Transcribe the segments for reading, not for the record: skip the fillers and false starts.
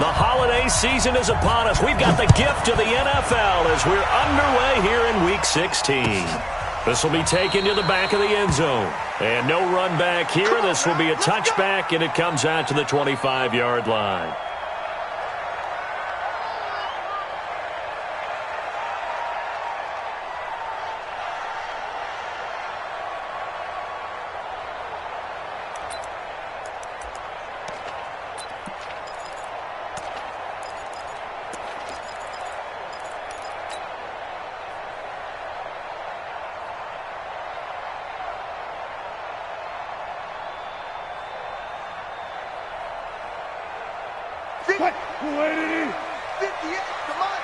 The holiday season is upon us. We've got the gift of the NFL as we're underway here in Week 16. This will be taken to the back of the end zone. And no run back here. This will be a touchback, and it comes out to the 25-yard line. What? 280. 58, come on.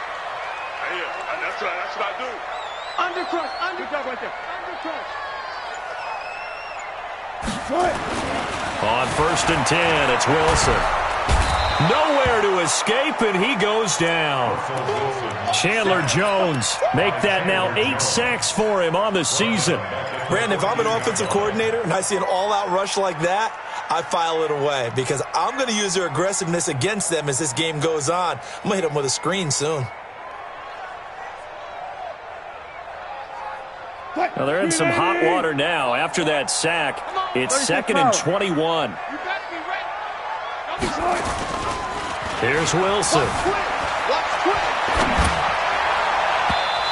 That's what I do. Undercrush. Good job right there. Undercrush. On 1st and 10, it's Wilson. Nowhere to escape, and he goes down. Chandler Jones make that now 8 sacks for him on the season. Brandon, if I'm an offensive coordinator and I see an all-out rush like that, I file it away because I'm going to use their aggressiveness against them as this game goes on. I'm going to hit them with a screen soon. Now they're in some hot water now. After that sack, it's 2nd and 21. Here's Wilson.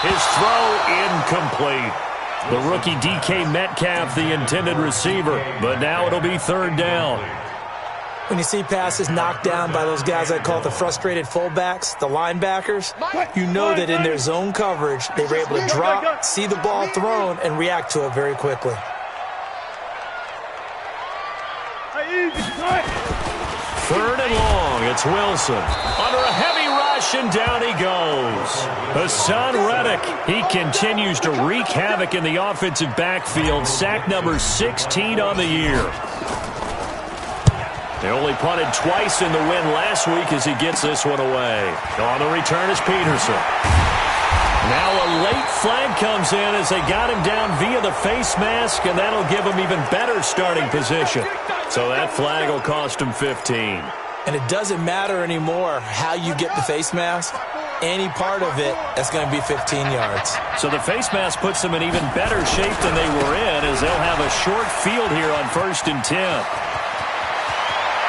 His throw incomplete. The rookie DK Metcalf, the intended receiver, but now it'll be 3rd down. When you see passes knocked down by those guys I call the frustrated fullbacks, the linebackers, you know that in their zone coverage, they were able to drop, see the ball thrown, and react to it very quickly. Third and long, it's Wilson. Under a heavy rush, and down he goes. Hassan Reddick, he continues to wreak havoc in the offensive backfield. Sack number 16 on the year. They only punted twice in the win last week as he gets this one away. On the return is Peterson. Now a late flag comes in as they got him down via the face mask, and that'll give him even better starting position. So that flag will cost him 15. And it doesn't matter anymore how you get the face mask. Any part of it, that's going to be 15 yards. So the face mask puts them in even better shape than they were in as they'll have a short field here on 1st and 10.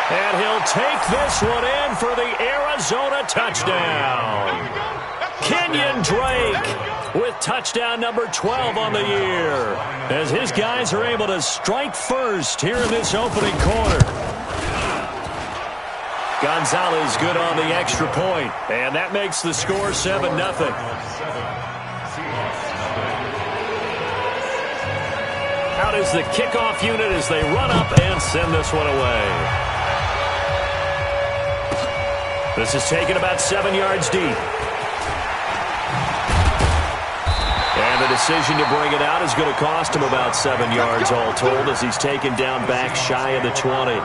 And he'll take this one in for the Arizona touchdown. Kenyon Drake with touchdown number 12 on the year as his guys are able to strike first here in this opening quarter. Gonzalez good on the extra point, and that makes the score 7-0. Out is the kickoff unit as they run up and send this one away. This is taken about 7 yards deep. And the decision to bring it out is going to cost him about 7 yards all told as he's taken down back shy of the 20.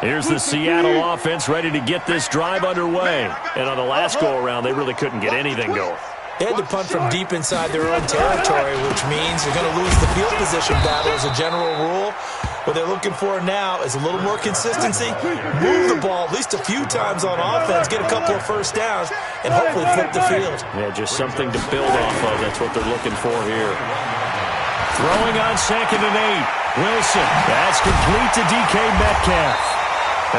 Here's the Seattle offense ready to get this drive underway. And on the last go-around, they really couldn't get anything going. They had to punt from deep inside their own territory, which means they're going to lose the field position battle as a general rule. What they're looking for now is a little more consistency, move the ball at least a few times on offense, get a couple of first downs, and hopefully flip the field. Yeah, just something to build off of. That's what they're looking for here. Throwing on 2nd and 8. Wilson, that's complete to DK Metcalf.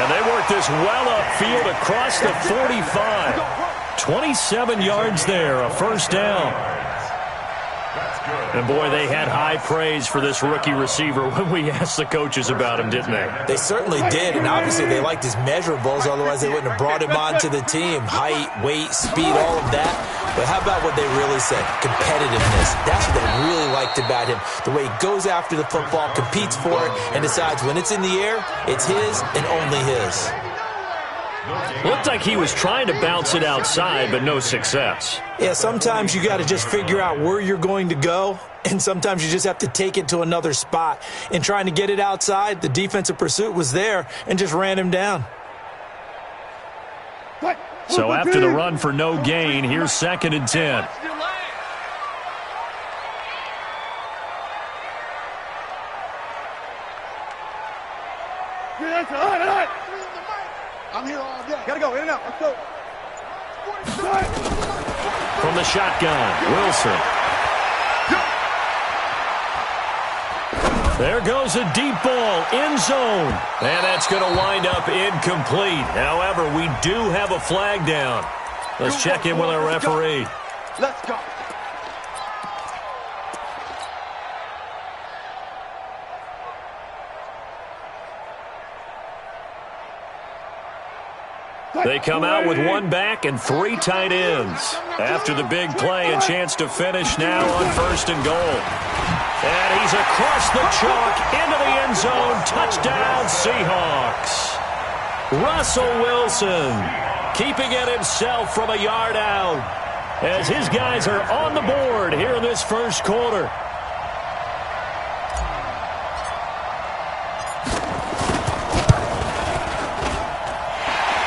And they work this well upfield across the 45. 27 yards there, a first down. And, boy, they had high praise for this rookie receiver when we asked the coaches about him, didn't they? They certainly did, and obviously they liked his measurables, otherwise they wouldn't have brought him onto the team. Height, weight, speed, all of that. But how about what they really said? Competitiveness. That's what they really liked about him. The way he goes after the football, competes for it, and decides when it's in the air, it's his and only his. Looked like he was trying to bounce it outside, but no success. Yeah, sometimes you got to just figure out where you're going to go, and sometimes you just have to take it to another spot. In trying to get it outside, the defensive pursuit was there and just ran him down. So after the run for no gain, here's 2nd and 10. from the shotgun. Wilson. There goes a deep ball, end zone. And that's going to wind up incomplete. However, we do have a flag down. Let's check in with our referee. Let's go. They come out with one back and 3 tight ends. After the big play, a chance to finish now on 1st and goal. And he's across the chalk into the end zone. Touchdown, Seahawks. Russell Wilson keeping it himself from a yard out as his guys are on the board here in this first quarter.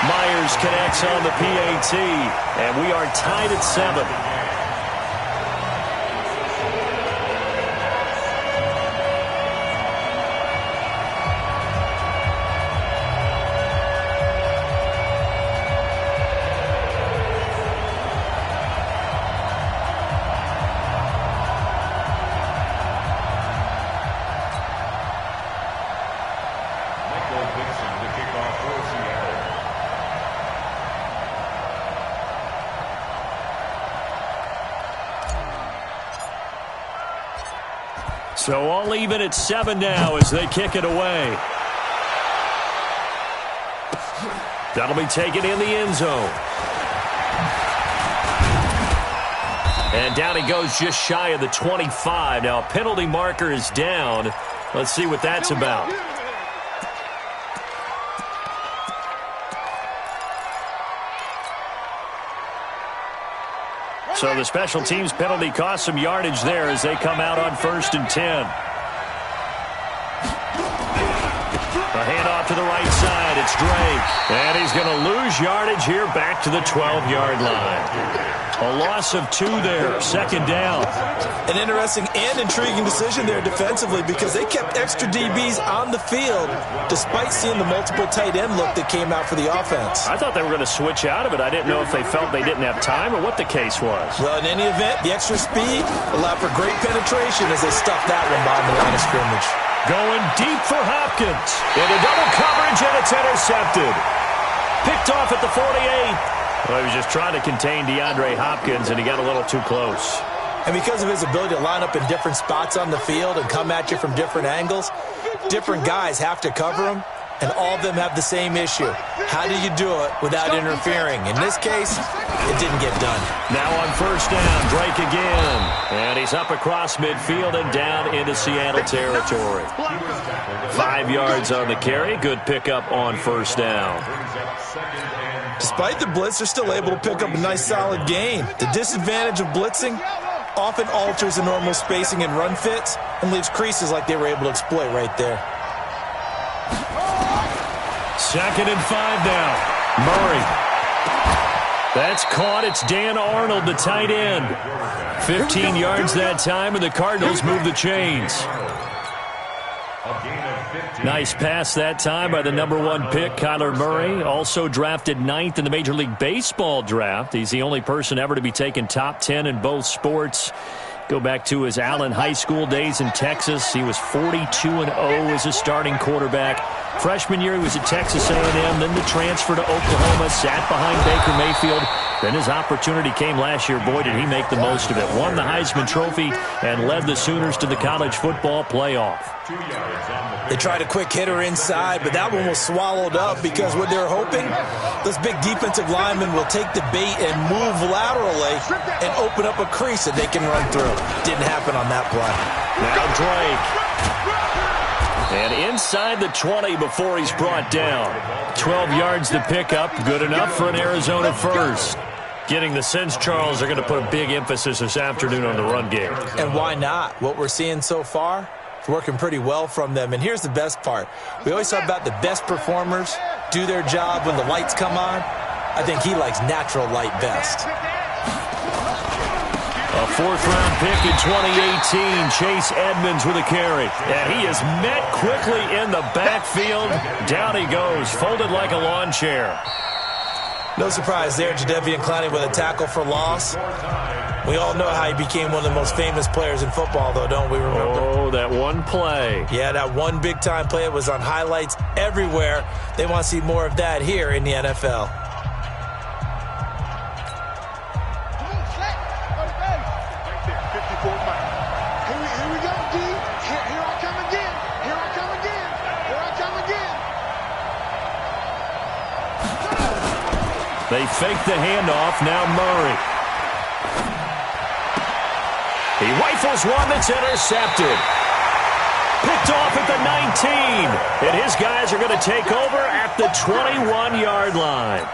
Myers connects on the PAT, and we are tied at 7. So all even at 7 now as they kick it away. That'll be taken in the end zone. And down he goes just shy of the 25. Now a penalty marker is down. Let's see what that's about. So the special teams penalty cost some yardage there as they come out on 1st and 10. A handoff to the right side. It's Drake. And he's going to lose yardage here back to the 12-yard line. A loss of 2 there. 2nd down. An interesting and intriguing decision there defensively because they kept extra DBs on the field despite seeing the multiple tight end look that came out for the offense. I thought they were going to switch out of it. I didn't know if they felt they didn't have time or what the case was. Well, in any event, the extra speed allowed for great penetration as they stuffed that one behind the line of scrimmage. Going deep for Hopkins. Into double coverage, and it's intercepted. Picked off at the 48. Well, he was just trying to contain DeAndre Hopkins, and he got a little too close. And because of his ability to line up in different spots on the field and come at you from different angles, different guys have to cover him, and all of them have the same issue. How do you do it without interfering? In this case, it didn't get done. Now on 1st down, Drake again. And he's up across midfield and down into Seattle territory. 5 yards on the carry. Good pickup on 1st down. Despite the blitz, they're still able to pick up a nice solid gain. The disadvantage of blitzing often alters the normal spacing and run fits and leaves creases like they were able to exploit right there. 2nd and 5 now. Murray. That's caught. It's Dan Arnold, the tight end. 15 yards that time, and the Cardinals move the chains. Nice pass that time by the #1 pick, Kyler Murray. Also drafted 9th in the Major League Baseball draft. He's the only person ever to be taken top 10 in both sports. Go back to his Allen High School days in Texas. He was 42-0 as a starting quarterback. Freshman year, he was at Texas A&M, then the transfer to Oklahoma, sat behind Baker Mayfield. Then his opportunity came last year. Boy, did he make the most of it. Won the Heisman Trophy and led the Sooners to the college football playoff. They tried a quick hitter inside, but that one was swallowed up because what they're hoping, those big defensive linemen will take the bait and move laterally and open up a crease that they can run through. Didn't happen on that play. Now Drake. And inside the 20 before he's brought down. 12 yards to pick up. Good enough for an Arizona first. Getting the sense, Charles, they're going to put a big emphasis this afternoon on the run game. And why not? What we're seeing so far, it's working pretty well from them. And here's the best part. We always talk about the best performers do their job when the lights come on. I think he likes natural light best. A 4th-round pick in 2018, Chase Edmonds with a carry. And he is met quickly in the backfield. Down he goes, folded like a lawn chair. No surprise there, Jadeveon Clowney with a tackle for loss. We all know how he became one of the most famous players in football, though, don't we remember? Oh, that one play. Yeah, that one big-time play. It was on highlights everywhere. They want to see more of that here in the NFL. Here we go, D. Here I come again. Here I come again. Here I come again. They fake the handoff. Now Murray. He rifles one that's intercepted. Picked off at the 19. And his guys are going to take over at the 21-yard line.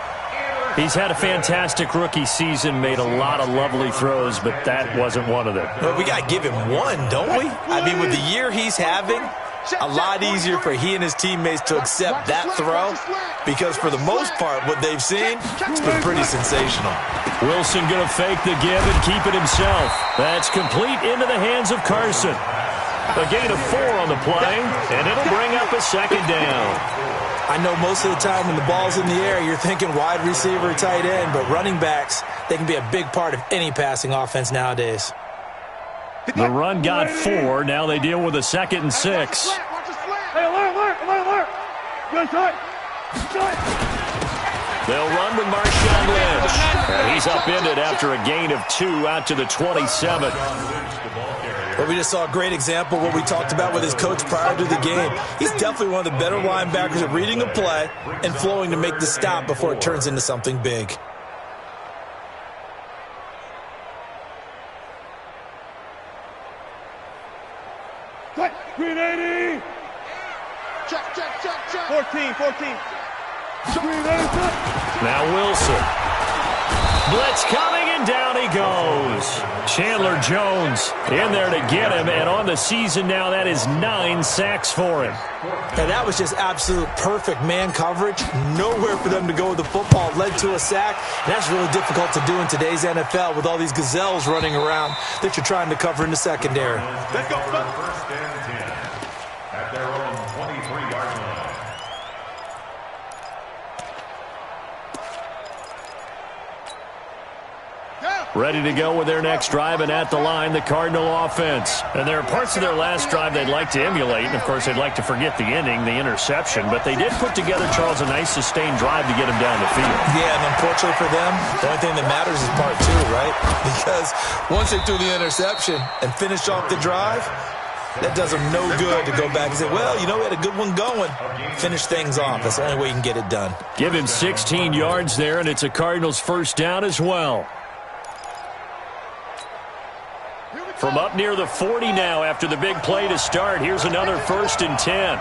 He's had a fantastic rookie season, made a lot of lovely throws, but that wasn't one of them. Well, we got to give him one, don't we? I mean, with the year he's having, a lot easier for he and his teammates to accept that throw because for the most part, what they've seen, it's been pretty sensational. Wilson going to fake the give and keep it himself. That's complete into the hands of Carson. A gain of 4 on the play, and it'll bring up a second down. I know most of the time when the ball's in the air, you're thinking wide receiver, tight end, but running backs, they can be a big part of any passing offense nowadays. The run got 4. Now they deal with a 2nd and 6. Hey, alert. Good tight. They'll run with Marshawn Lynch. And he's upended after a gain of 2 out to the 27. But we just saw a great example of what we talked about with his coach prior to the game. He's definitely one of the better linebackers at reading a play and flowing to make the stop before it turns into something big. Green 80. Check. 14. Green 80. Now Wilson. Blitz coming, and down he goes. Chandler Jones in there to get him, and on the season now, that is 9 sacks for him. And that was just absolute perfect man coverage. Nowhere for them to go with the football. Led to a sack. And that's really difficult to do in today's NFL with all these gazelles running around that you're trying to cover in the secondary. Let's go. First and 10 at their own 23-yard line. Ready to go with their next drive, and at the line, the Cardinal offense. And there are parts of their last drive they'd like to emulate, and of course they'd like to forget the ending, the interception, but they did put together, Charles, a nice sustained drive to get him down the field. Yeah, and unfortunately for them, the only thing that matters is part 2, right? Because once they threw the interception and finished off the drive, that does them no good to go back and say, well, you know, we had a good one going. Finish things off. That's the only way you can get it done. Give him 16 yards there, and it's a Cardinals first down as well. From up near the 40 now after the big play to start. Here's another 1st and 10.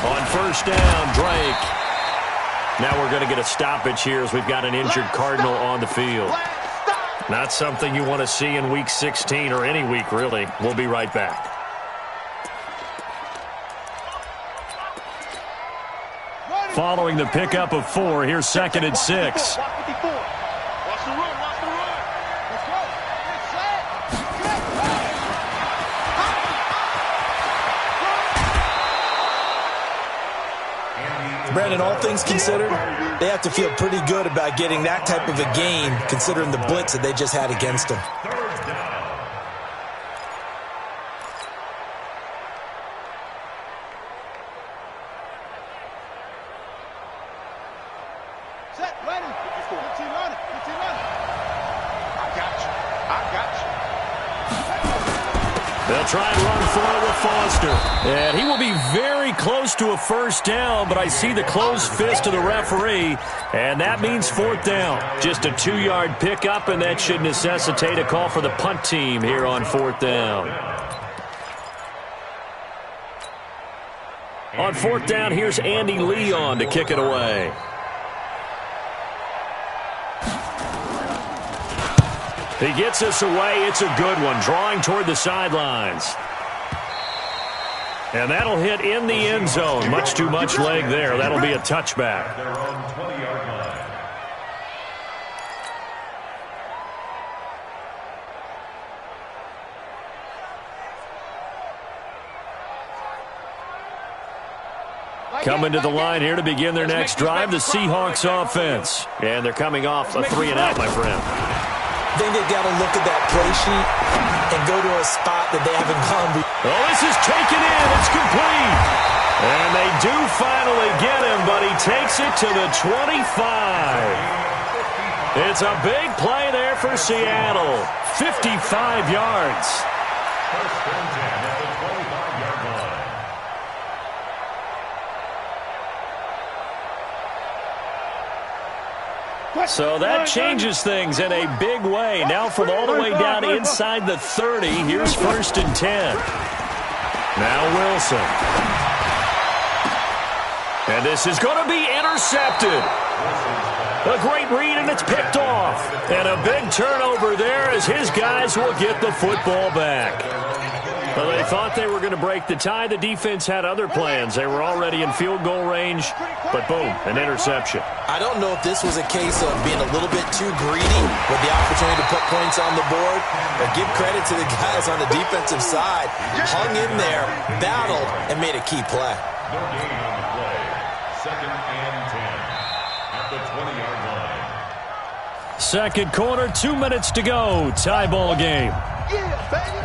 On first down, Drake. Now we're going to get a stoppage here as we've got an injured Cardinal on the field. Not something you want to see in Week 16 or any week, really. We'll be right back. Following the pickup of 4, here's 2nd and 6. Brandon, all things considered, they have to feel pretty good about getting that type of a gain considering the blitz that they just had against them. They'll try and run for it with Foster. And he will be very close to a first down, but I see the closed fist of the referee, and that means 4th down. Just a 2-yard pickup, and that should necessitate a call for the punt team here on 4th down. On 4th down, here's Andy Leon to kick it away. He gets us away. It's a good one, drawing toward the sidelines. And that'll hit in the end zone. Much too much leg there. That'll be a touchback. Their own 20-yard line. Coming to the line here to begin their next drive, the Seahawks offense. And they're coming off a 3-and-out, my friend. I think they've got to look at that play sheet and go to a spot that they haven't gone before. Oh, this is taken in. It's complete. And they do finally get him, but he takes it to the 25. It's a big play there for Seattle. 55 yards. First and 10 at the 25-yard line. So that changes things in a big way. Now from all the way down inside the 30, here's first and 10. Now Wilson. And this is going to be intercepted. A great read, and it's picked off. And a big turnover there as his guys will get the football back. Well, they thought they were going to break the tie. The defense had other plans. They were already in field goal range, but boom, an interception. I don't know if this was a case of being a little bit too greedy with the opportunity to put points on the board, but give credit to the guys on the defensive side. Hung in there, battled, and made a key play. No gain on the play. Second and 10 at the 20-yard line. Second quarter, 2 minutes to go. Tie ball game. Yeah, baby.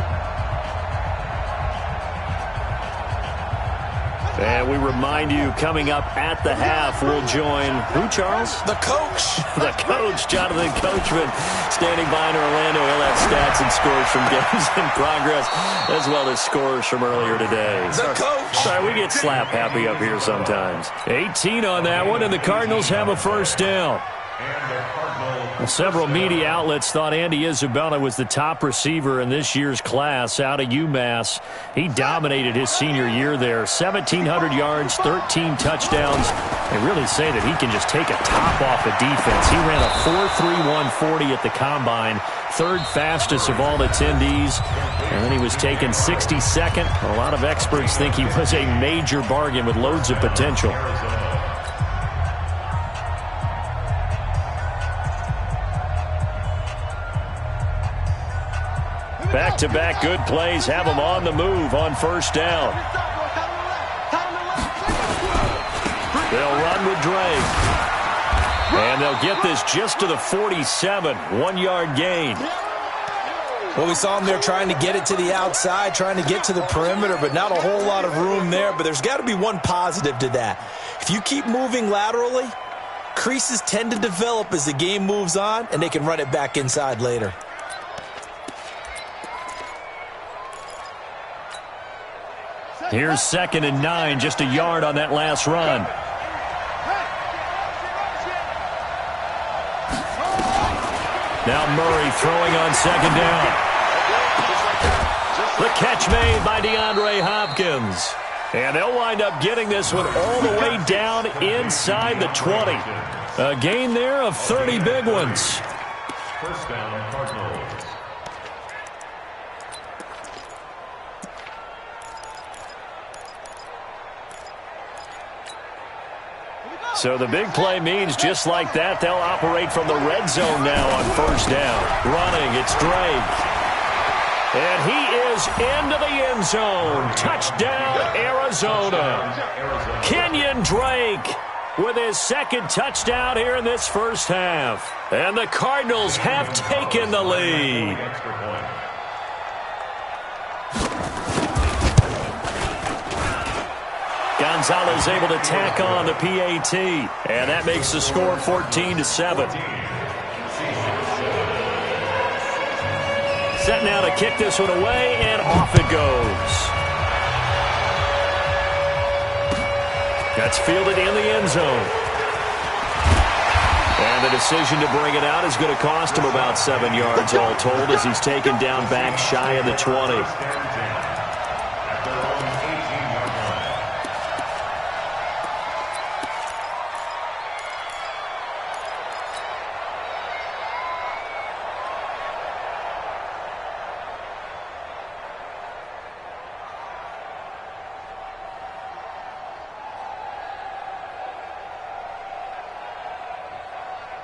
And we remind you, coming up at the half, we'll join who, Charles? The coach. The coach, Jonathan Coachman, standing by in Orlando. He'll have stats and scores from games in progress, as well as scores from earlier today. The coach. Sorry, we get slap happy up here sometimes. 18 on that one, and the Cardinals have a first down. And the Cardinals. Several media outlets thought Andy Isabella was the top receiver in this year's class out of UMass. He dominated his senior year there. 1,700 yards, 13 touchdowns. They really say that he can just take a top off a defense. He ran a 4.31 40 at the Combine, third fastest of all attendees. And then he was taken 62nd. A lot of experts think he was a major bargain with loads of potential. Back-to-back good plays have them on the move on first down. They'll run with Drake. And they'll get this just to the 47, 1-yard gain. Well, we saw him there trying to get it to the outside, trying to get to the perimeter, but not a whole lot of room there. But there's got to be one positive to that. If you keep moving laterally, creases tend to develop as the game moves on, and they can run it back inside later. Here's 2nd and 9, just a yard on that last run. Now Murray throwing on 2nd down. The catch made by DeAndre Hopkins. And they'll wind up getting this one all the way down inside the 20. A gain there of 30 big ones. First down, Cardinals. So the big play means just like that, they'll operate from the red zone now on first down. Running, it's Drake. And he is into the end zone. Touchdown, Arizona. Kenyon Drake with his second touchdown here in this first half. And the Cardinals have taken the lead. Extra point. Gonzalez able to tack on the PAT, and that makes the score 14-7. Set now to kick this one away, and off it goes. That's fielded in the end zone. And the decision to bring it out is going to cost him about 7 yards all told as he's taken down back shy of the 20.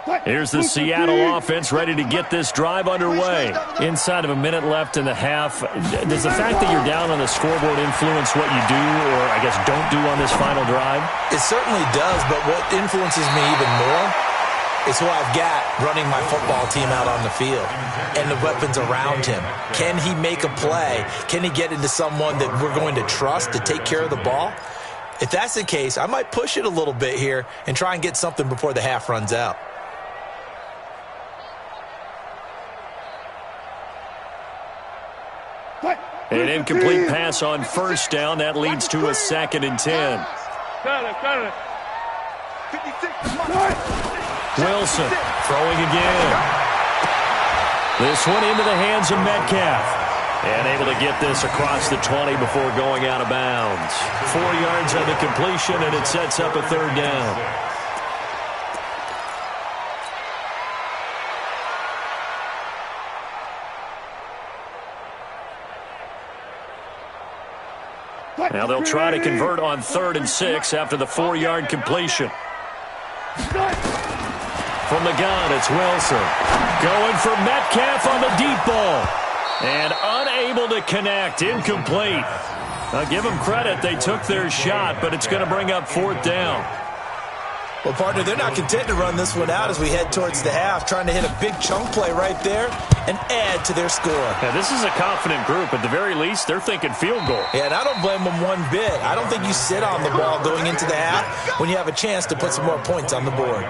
Here's the Seattle offense ready to get this drive underway. Inside of a minute left in the half, does the fact that you're down on the scoreboard influence what you do or, I guess, don't do on this final drive? It certainly does, but what influences me even more is who I've got running my football team out on the field and the weapons around him. Can he make a play? Can he get into someone that we're going to trust to take care of the ball? If that's the case, I might push it a little bit here and try and get something before the half runs out. An incomplete pass on first down. That leads to a 2nd and 10. Wilson throwing again. This one into the hands of Metcalf. And able to get this across the 20 before going out of bounds. 4 yards on the completion, and it sets up a 3rd down. Now they'll try to convert on 3rd and 6 after the 4-yard completion. From the gun, it's Wilson. Going for Metcalf on the deep ball. And unable to connect. Incomplete. I'll give them credit. They took their shot, but it's going to bring up 4th down. Well, partner, they're not content to run this one out as we head towards the half, trying to hit a big chunk play right there and add to their score. Yeah, this is a confident group. At the very least, they're thinking field goal. Yeah, and I don't blame them one bit. I don't think you sit on the ball going into the half when you have a chance to put some more points on the board.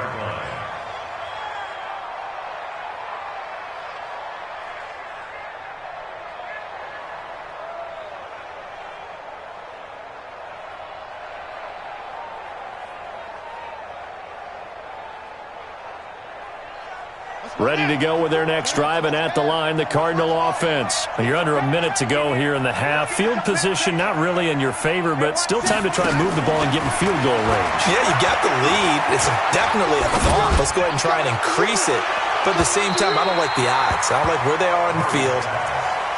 Ready to go with their next drive, and at the line, the Cardinal offense. You're under a minute to go here in the half. Field position not really in your favor, but still time to try and move the ball and get in field goal range. Yeah, you got the lead. It's definitely a thought. Let's go ahead and try and increase it. But at the same time, I don't like the odds. I don't like where they are in the field.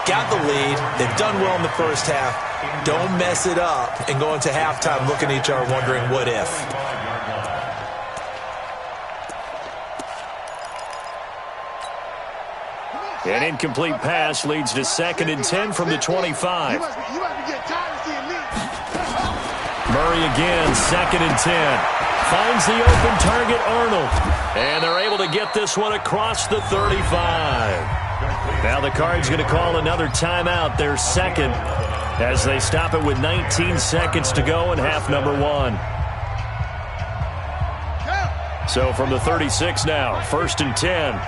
Got the lead. They've done well in the first half. Don't mess it up and go into halftime looking at each other wondering what if. An incomplete pass leads to 2nd and 10 from the 25. Murray again, 2nd and 10. Finds the open target, Arnold. And they're able to get this one across the 35. Now the Cards going to call another timeout, their 2nd, as they stop it with 19 seconds to go in half number 1. So from the 36 now, 1st and 10.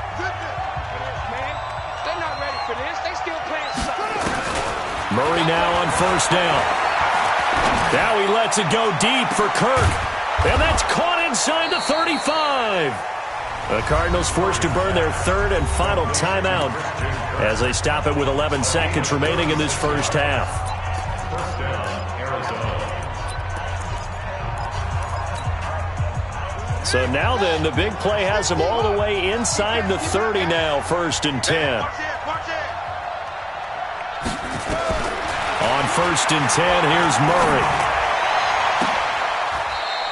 Murray now on 1st down. Now he lets it go deep for Kirk. And that's caught inside the 35. The Cardinals forced to burn their 3rd and final timeout as they stop it with 11 seconds remaining in this first half. So now then, the big play has them all the way inside the 30 now, 1st and 10. On 1st and 10, here's Murray.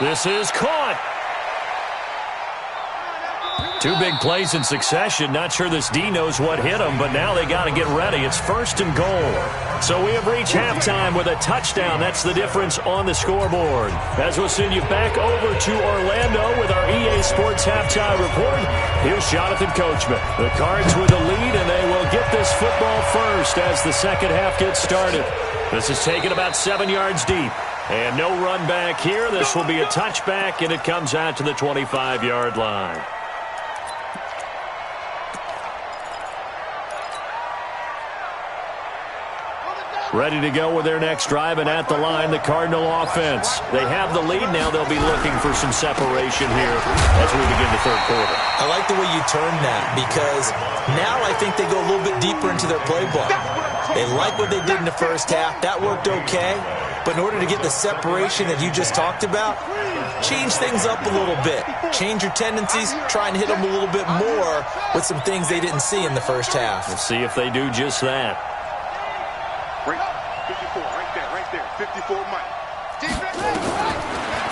This is caught. 2 big plays in succession. Not sure this D knows what hit him, but now they got to get ready. It's 1st and goal. So we have reached halftime with a touchdown. That's the difference on the scoreboard. As we'll send you back over to Orlando with our EA Sports Halftime Report, here's Jonathan Coachman. The Cards with the lead, and they will get this football first as the second half gets started. This is taken about 7 yards deep. And no run back here. This will be a touchback, and it comes out to the 25-yard line. Ready to go with their next drive, and at the line, the Cardinal offense. They have the lead. Now they'll be looking for some separation here as we begin the 3rd quarter. I like the way you turned that, because now I think they go a little bit deeper into their playbook. They like what they did in the first half. That worked okay. But in order to get the separation that you just talked about, change things up a little bit. Change your tendencies. Try and hit them a little bit more with some things they didn't see in the first half. We'll see if they do just that. 54, right there. 54, Mike.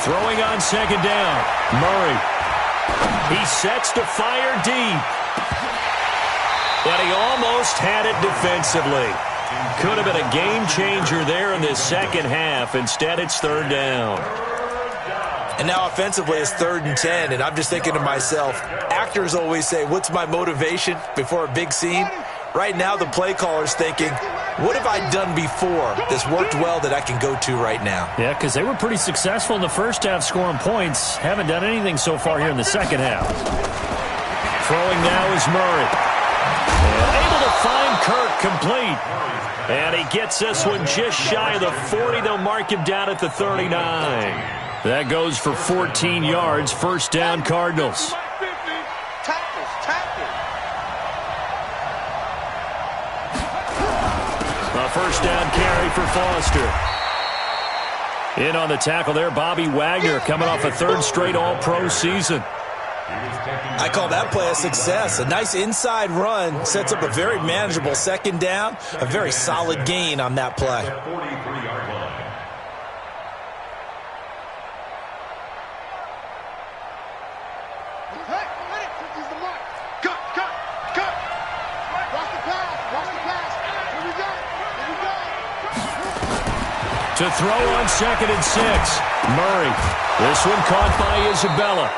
Throwing on 2nd down. Murray. He sets to fire deep. But he almost had it defensively. Could have been a game changer there in this second half. Instead, it's third down. And now offensively it's 3rd and 10, and I'm just thinking to myself, actors always say, what's my motivation before a big scene? Right now the play caller's thinking, what have I done before that's worked well that I can go to right now? Yeah, because they were pretty successful in the first half scoring points. Haven't done anything so far here in the second half. Throwing now is Murray. And able to find Kirk complete. And he gets this one just shy of the 40. They'll mark him down at the 39. That goes for 14 yards. First down, Cardinals. A first down carry for Foster. In on the tackle there, Bobby Wagner, coming off a 3rd straight All-Pro season. I call that play a success. A nice inside run sets up a very manageable second down. A very solid gain on that play. To throw on 2nd and 6. Murray. This one caught by Isabella.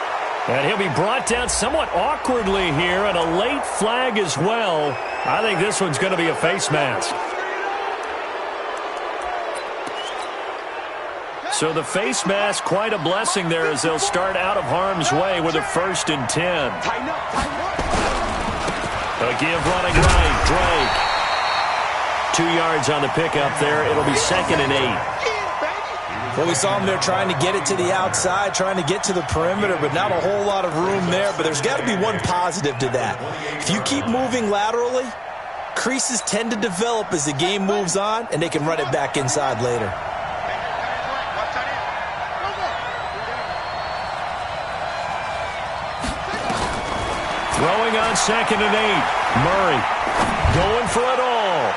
And he'll be brought down somewhat awkwardly here, and a late flag as well. I think this one's going to be a face mask. So the face mask, quite a blessing there as they'll start out of harm's way with a 1st and 10. A give running right, Drake. 2 yards on the pickup there. It'll be 2nd and 8. Well, we saw him there trying to get it to the outside, trying to get to the perimeter, but not a whole lot of room there. But there's got to be one positive to that. If you keep moving laterally, creases tend to develop as the game moves on, and they can run it back inside later. Throwing on 2nd and 8. Murray going for it all.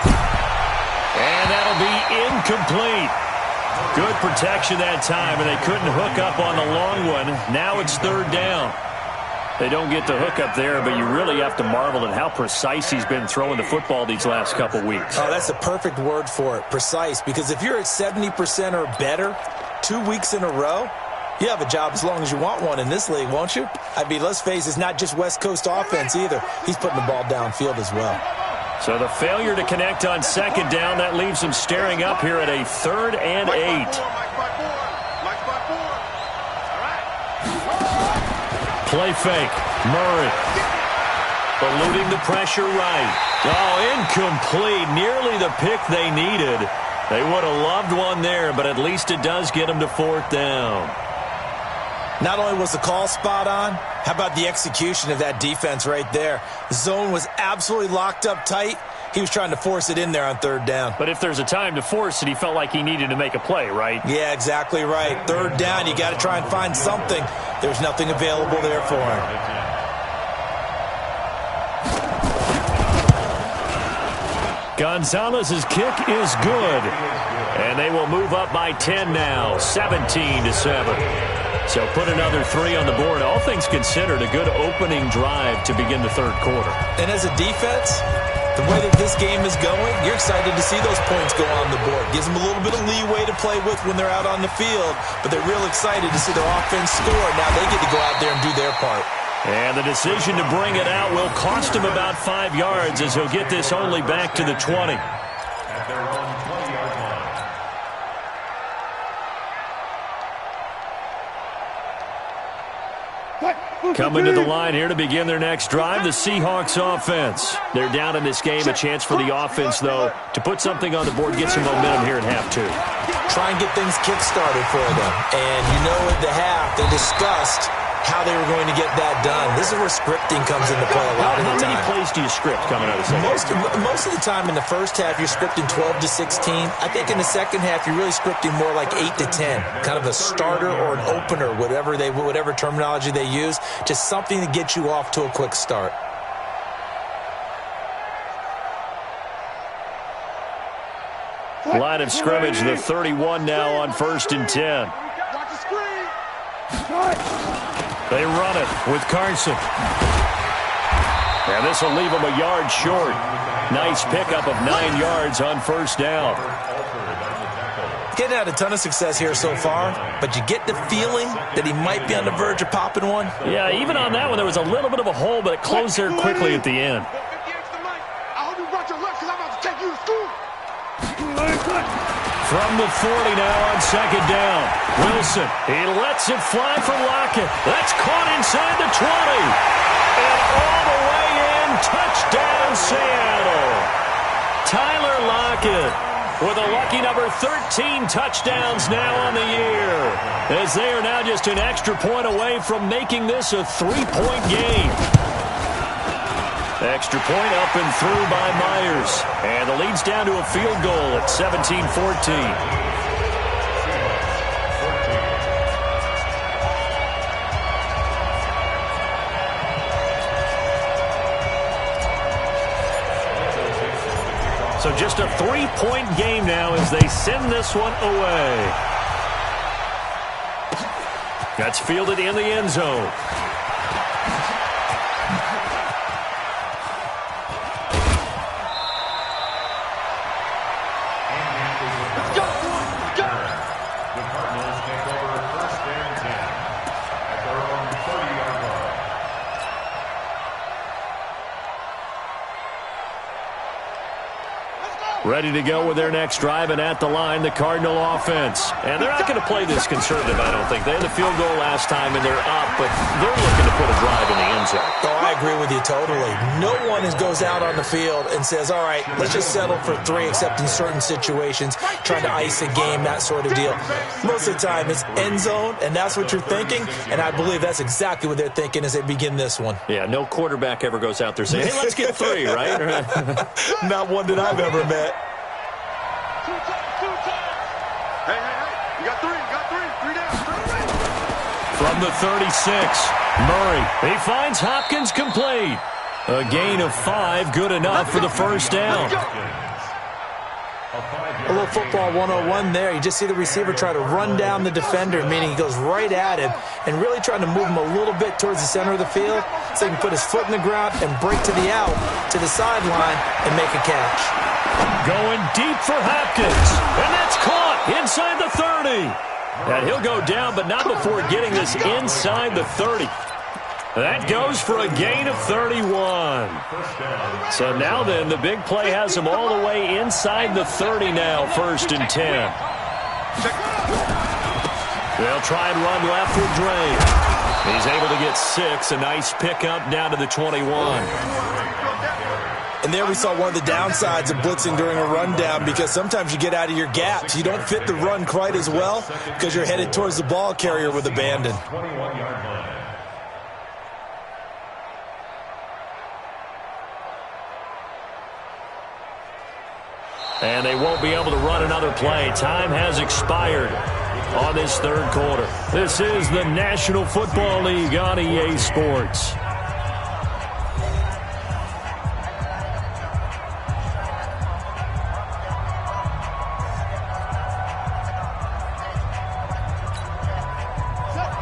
And that'll be incomplete. Good protection that time, and they couldn't hook up on the long one. Now it's 3rd down. They don't get the hook up there, but you really have to marvel at how precise he's been throwing the football these last couple weeks. Oh, that's a perfect word for it, precise, because if you're at 70% or better 2 weeks in a row, you have a job as long as you want one in this league, won't you? I mean, let's face it, it's not just West Coast offense either. He's putting the ball downfield as well. So the failure to connect on 2nd down, that leaves them staring up here at a 3rd and 8. Play fake. Murray. Eluding the pressure right. Oh, incomplete. Nearly the pick they needed. They would have loved one there, but at least it does get them to 4th down. Not only was the call spot on, how about the execution of that defense right there? The zone was absolutely locked up tight. He was trying to force it in there on 3rd down. But if there's a time to force it, he felt like he needed to make a play, right? Yeah, exactly right. 3rd down, you got to try and find something. There's nothing available there for him. Gonzalez's kick is good. And they will move up by 10 now, 17-7. So put another 3 on the board. All things considered, a good opening drive to begin the 3rd quarter. And as a defense, the way that this game is going, you're excited to see those points go on the board. Gives them a little bit of leeway to play with when they're out on the field, but they're real excited to see their offense score. Now they get to go out there and do their part. And the decision to bring it out will cost him about 5 yards as he'll get this only back to the 20. At their own 20-yard line. Coming to the line here to begin their next drive, the Seahawks offense. They're down in this game. A chance for the offense, though, to put something on the board, get some momentum here in half 2. Try and get things kick-started for them. And you know at the half, they discussed how they were going to get that done. This is where scripting comes into play a lot of the time. How many plays do you script coming out of the second half? Most of the time in the first half, you're scripting 12 to 16. I think in the second half, you're really scripting more like 8 to 10. Kind of a starter or an opener, whatever terminology they use. Just something to get you off to a quick start. Line of scrimmage, the 31 now on 1st and 10. They run it with Carson. And this will leave them a yard short. Nice pickup of 9 yards on first down. Getting had a ton of success here so far, but you get the feeling that he might be on the verge of popping one. Yeah, even on that one, there was a little bit of a hole, but it closed there quickly at the end. From the 40 now on second down. Wilson, he lets it fly for Lockett. That's caught inside the 20. And all the way in, touchdown Seattle. Tyler Lockett with a lucky number 13 touchdowns now on the year, as they are now just an extra point away from making this a 3-point game. Extra point up and through by Myers. And the lead's down to a field goal at 17-14. So just a 3-point game now as they send this one away. That's fielded in the end zone. Ready to go with their next drive, and at the line, the Cardinal offense. And they're not going to play this conservative, I don't think. They had the field goal last time, and they're up, but they're looking to put a drive in the end zone. Oh, I agree with you totally. No one goes out on the field and says, all right, let's just settle for 3, except in certain situations, trying to ice a game, that sort of deal. Most of the time, it's end zone, and that's what you're thinking, and I believe that's exactly what they're thinking as they begin this one. Yeah, no quarterback ever goes out there saying, hey, let's get 3, right? Not one that I've ever met. Hey, you got 3 down. From the 36, Murray, he finds Hopkins complete. A gain of 5, good enough for the first down. A little football 101 there. You just see the receiver try to run down the defender, meaning he goes right at him and really trying to move him a little bit towards the center of the field so he can put his foot in the ground and break to the out, to the sideline, and make a catch. Going deep for Hopkins, and that's caught inside the 30. And he'll go down, but not before getting this inside the 30. That goes for a gain of 31. So now then, the big play has him all the way inside the 30 now, 1st and 10. They'll try and run left with Drake. He's able to get 6, a nice pickup down to the 21. And there we saw one of the downsides of blitzing during a rundown, because sometimes you get out of your gaps. You don't fit the run quite as well because you're headed towards the ball carrier with abandon. And they won't be able to run another play. Time has expired on this 3rd quarter. This is the National Football League on EA Sports.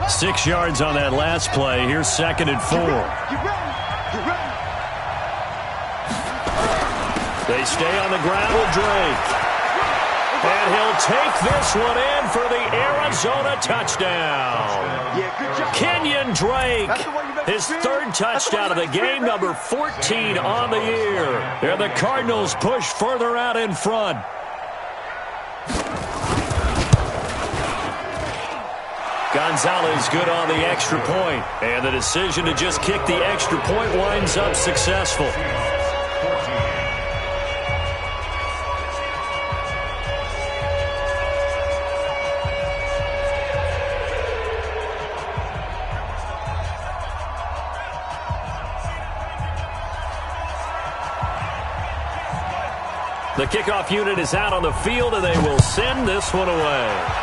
Six yards on that last play. Here's 2nd and 4. They stay on the ground with Drake. And he'll take this one in for the Arizona touchdown. Kenyon Drake, his 3rd touchdown of the game, number 14 on the year. And the Cardinals push further out in front. Gonzalez good on the extra point. And the decision to just kick the extra point winds up successful. The kickoff unit is out on the field, and they will send this one away.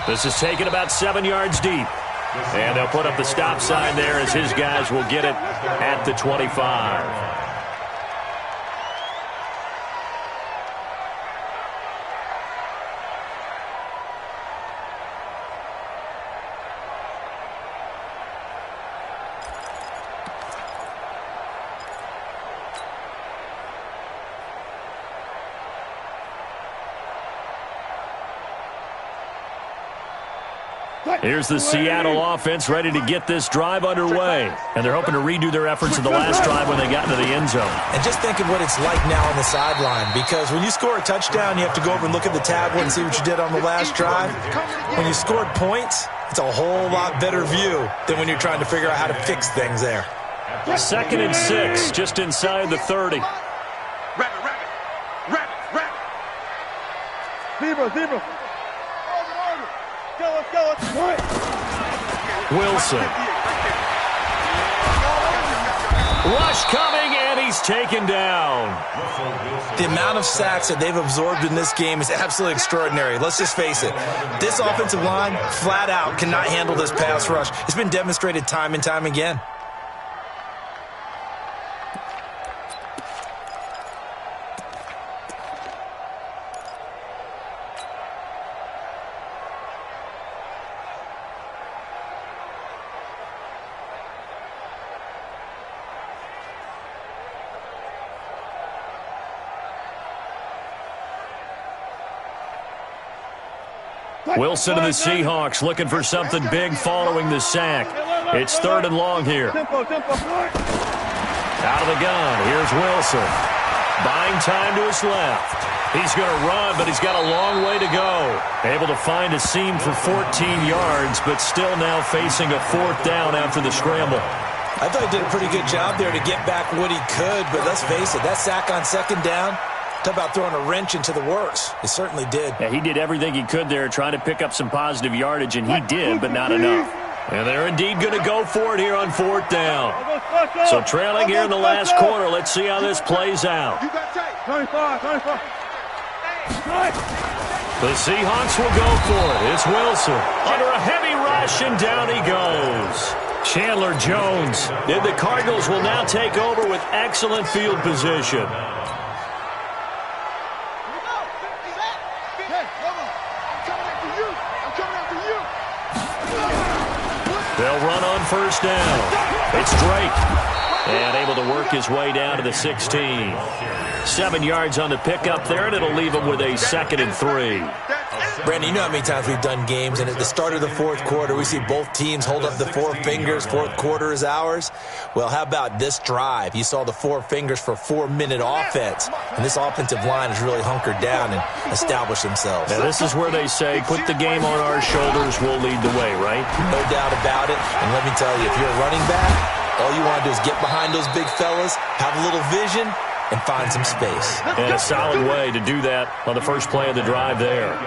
This is taken about 7 yards deep. And they'll put up the stop sign there as his guys will get it at the 25. Here's the Seattle offense ready to get this drive underway. And they're hoping to redo their efforts of the last drive when they got into the end zone. And just think of what it's like now on the sideline, because when you score a touchdown, you have to go over and look at the tablet and see what you did on the last drive. When you scored points, it's a whole lot better view than when you're trying to figure out how to fix things there. 2nd and 6, just inside the 30. Zebra. Go. Wilson. Rush coming, and he's taken down. The amount of sacks that they've absorbed in this game is absolutely extraordinary. Let's just face it. This offensive line, flat out, cannot handle this pass rush. It's been demonstrated time and time again. Wilson and the Seahawks looking for something big following the sack. It's 3rd and long here. Out of the gun, here's Wilson. Buying time to his left. He's going to run, but he's got a long way to go. Able to find a seam for 14 yards, but still now facing a 4th down after the scramble. I thought he did a pretty good job there to get back what he could, but let's face it, that sack on 2nd down, talk about throwing a wrench into the works. It certainly did. Yeah, he did everything he could there trying to pick up some positive yardage, and he did, but not enough. And they're indeed going to go for it here on 4th down. So trailing here in the last quarter, let's see how this plays out. The Seahawks will go for it. It's Wilson under a heavy rush, and down he goes. Chandler Jones. And the Cardinals will now take over with excellent field position. They'll run on 1st down. It's Drake. And able to work his way down to the 16. 7 yards on the pickup there, and it'll leave him with a 2nd and 3. Brandon, you know how many times we've done games, and at the start of the 4th quarter, we see both teams hold up the 4 fingers, 4th quarter is ours. Well, how about this drive? You saw the 4 fingers for 4-minute offense, and this offensive line has really hunkered down and established themselves. Now, this is where they say, put the game on our shoulders, we'll lead the way, right? No doubt about it, and let me tell you, if you're a running back, all you want to do is get behind those big fellas, have a little vision, and find some space. And a solid way to do that on the first play of the drive there.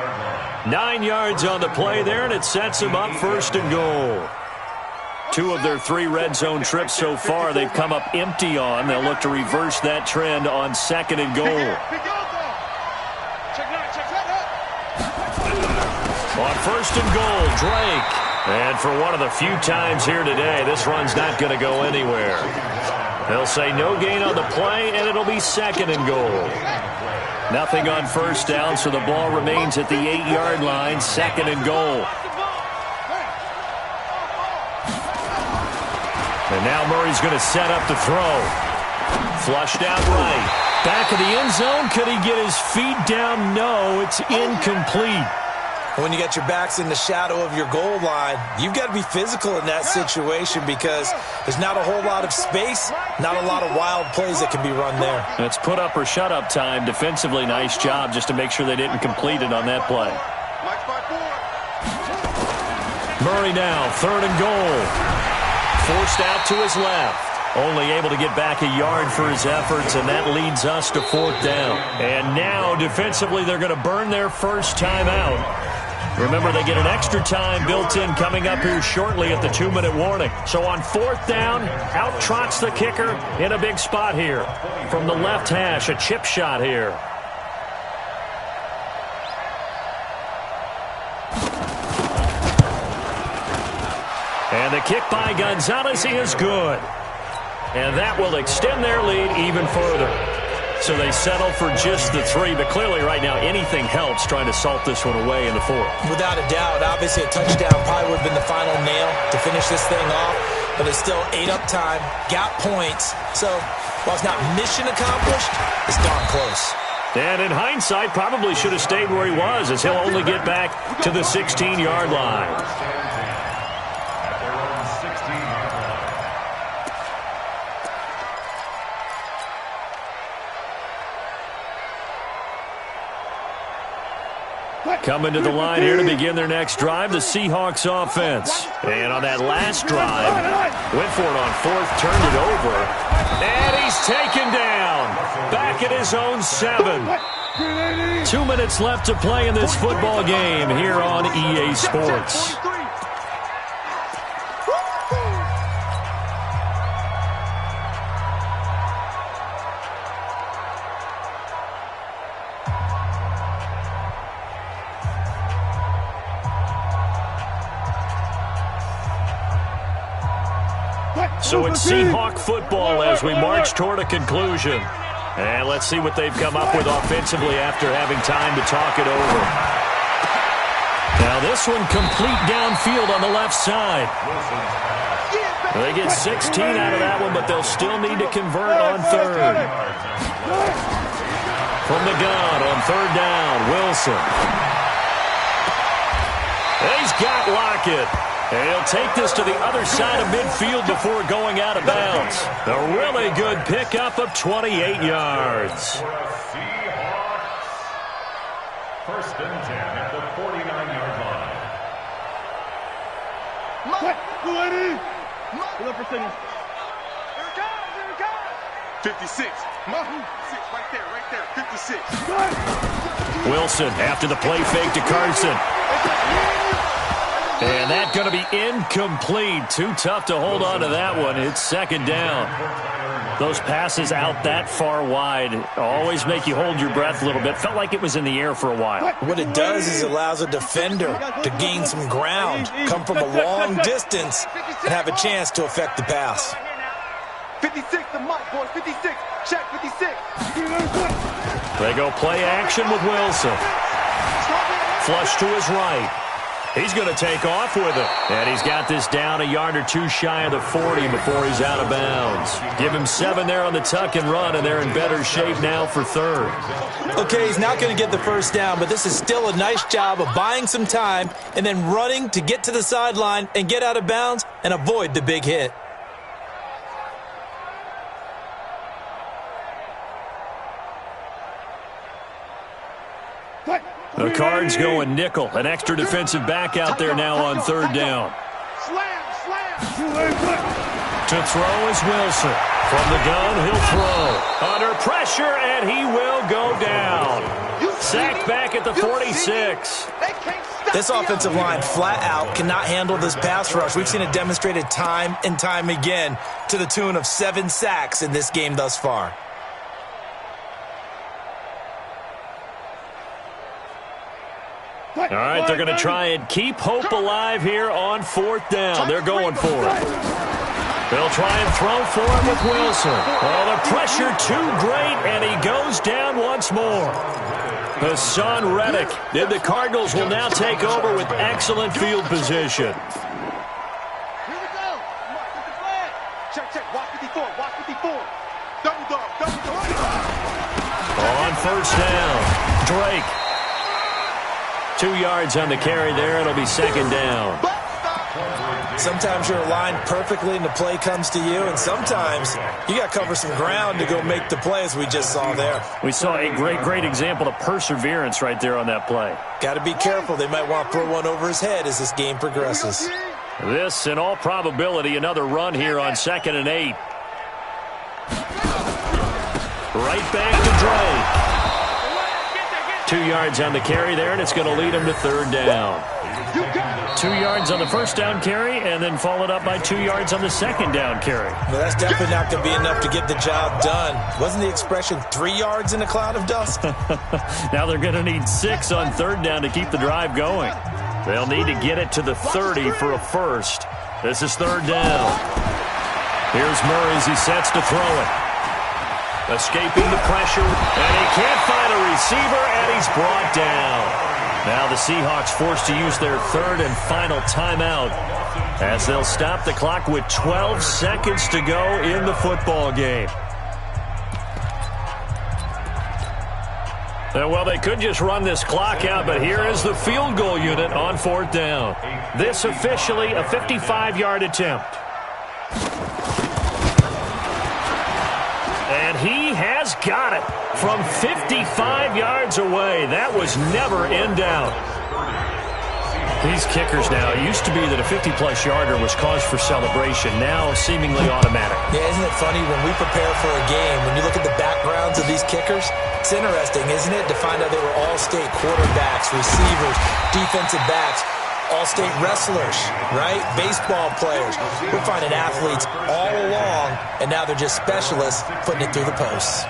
9 yards on the play there, and it sets them up 1st and goal. 2 of their 3 red zone trips so far they've come up empty on. They'll look to reverse that trend on 2nd and goal. On 1st and goal, Drake. And for one of the few times here today, this run's not going to go anywhere. They'll say no gain on the play, and it'll be 2nd and goal. Nothing on 1st down, so the ball remains at the 8-yard line, 2nd and goal. And now Murray's going to set up to throw. Flushed out right. Back of the end zone. Could he get his feet down? No, it's incomplete. When you got your backs in the shadow of your goal line, you've got to be physical in that situation because there's not a whole lot of space, not a lot of wild plays that can be run there. It's put up or shut up time. Defensively, nice job just to make sure they didn't complete it on that play. Murray now, 3rd and goal. Forced out to his left. Only able to get back a yard for his efforts, and that leads us to 4th down. And now, defensively, they're going to burn their first time out. Remember, they get an extra time built in coming up here shortly at the 2-minute warning. So on 4th down, out trots the kicker in a big spot here. From the left hash, a chip shot here. And the kick by Gonzalez is good. And that will extend their lead even further. So they settle for just the 3, but clearly right now anything helps trying to salt this one away in the 4th. Without a doubt, obviously a touchdown probably would have been the final nail to finish this thing off, but it's still 8 up time, got points. So while it's not mission accomplished, it's darn close. And in hindsight, probably should have stayed where he was as he'll only get back to the 16-yard line. Coming to the line here to begin their next drive, the Seahawks offense. And on that last drive, went for it on fourth, turned it over, and he's taken down. Back at his own 7. 2 minutes left to play in this football game here on EA Sports. So it's Seahawk football as we march toward a conclusion. And let's see what they've come up with offensively after having time to talk it over. Now this one complete downfield on the left side. They get 16 out of that one, but they'll still need to convert on third. From the gun on third down, Wilson. He's got Lockett. And he'll take this to the other side of midfield before going out of bounds. A really good pickup of 28 yards. First and 10 at the 49-yard line. Pull up for signal. Here it comes, here it comes. 56. Right there, 56. Wilson after the play fake to Carson. And that's going to be incomplete. Too tough to hold on to that one. It's second down. Those passes out that far wide always make you hold your breath a little bit. Felt like it was in the air for a while. What it does is it allows a defender to gain some ground, come from a long distance, and have a chance to affect the pass. 56, the mic, boys. 56. Check 56. They go play action with Wilson. Flush to his right. He's going to take off with it. And he's got this down a yard or two shy of the 40 before he's out of bounds. Give him 7 there on the tuck and run, and they're in better shape now for third. Okay, he's not going to get the first down, but this is still a nice job of buying some time and then running to get to the sideline and get out of bounds and avoid the big hit. The Cards going nickel. An extra defensive back out there now on third down. To throw is Wilson. From the gun, he'll throw. Under pressure, and he will go down. Sacked back at the 46. This offensive line flat out cannot handle this pass rush. We've seen it demonstrated time and time again to the tune of 7 sacks in this game thus far. All right, they're going to try and keep hope alive here on fourth down. They're going for it. They'll try and throw for it with Wilson. Oh, the pressure too great, and he goes down once more. Hassan Reddick. The Cardinals will now take over with excellent field position. Here we go. Check. Watch 54. Watch 54. Double dog. On first down, Drake. 2 yards on the carry there. It'll be second down. Sometimes you're aligned perfectly and the play comes to you, and sometimes you got to cover some ground to go make the play, as we just saw there. We saw a great example of perseverance right there on that play. Got to be careful. They might want to throw one over his head as this game progresses. This, in all probability, another run here on 2nd and 8. Right back to Drake. 2 yards on the carry there, and it's going to lead him to third down. 2 yards on the first down carry, and then followed up by 2 yards on the second down carry. Well, that's definitely not going to be enough to get the job done. Wasn't the expression 3 yards in a cloud of dust? Now they're going to need 6 on third down to keep the drive going. They'll need to get it to the 30 for a first. This is third down. Here's Murray as he sets to throw it. Escaping the pressure, and he can't find a receiver, and he's brought down. Now the Seahawks forced to use their third and final timeout as they'll stop the clock with 12 seconds to go in the football game. Well, they could just run this clock out, but here is the field goal unit on fourth down. This officially a 55-yard attempt. And he has got it from 55 yards away. That was never in doubt. These kickers now, it used to be that a 50-plus yarder was cause for celebration. Now, seemingly automatic. Yeah, isn't it funny? When we prepare for a game, when you look at the backgrounds of these kickers, it's interesting, isn't it, to find out they were all-state quarterbacks, receivers, defensive backs, all-state wrestlers, right? Baseball players. We're finding athletes all along, and now they're just specialists putting it through the posts.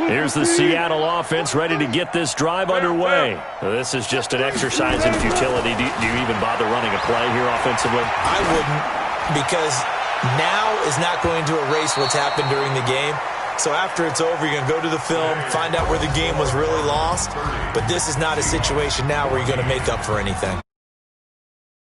Here's the Seattle offense ready to get this drive underway. This is just an exercise in futility. Do you even bother running a play here offensively? I wouldn't, because now is not going to erase what's happened during the game. So after it's over, you're going to go to the film, find out where the game was really lost. But this is not a situation now where you're going to make up for anything.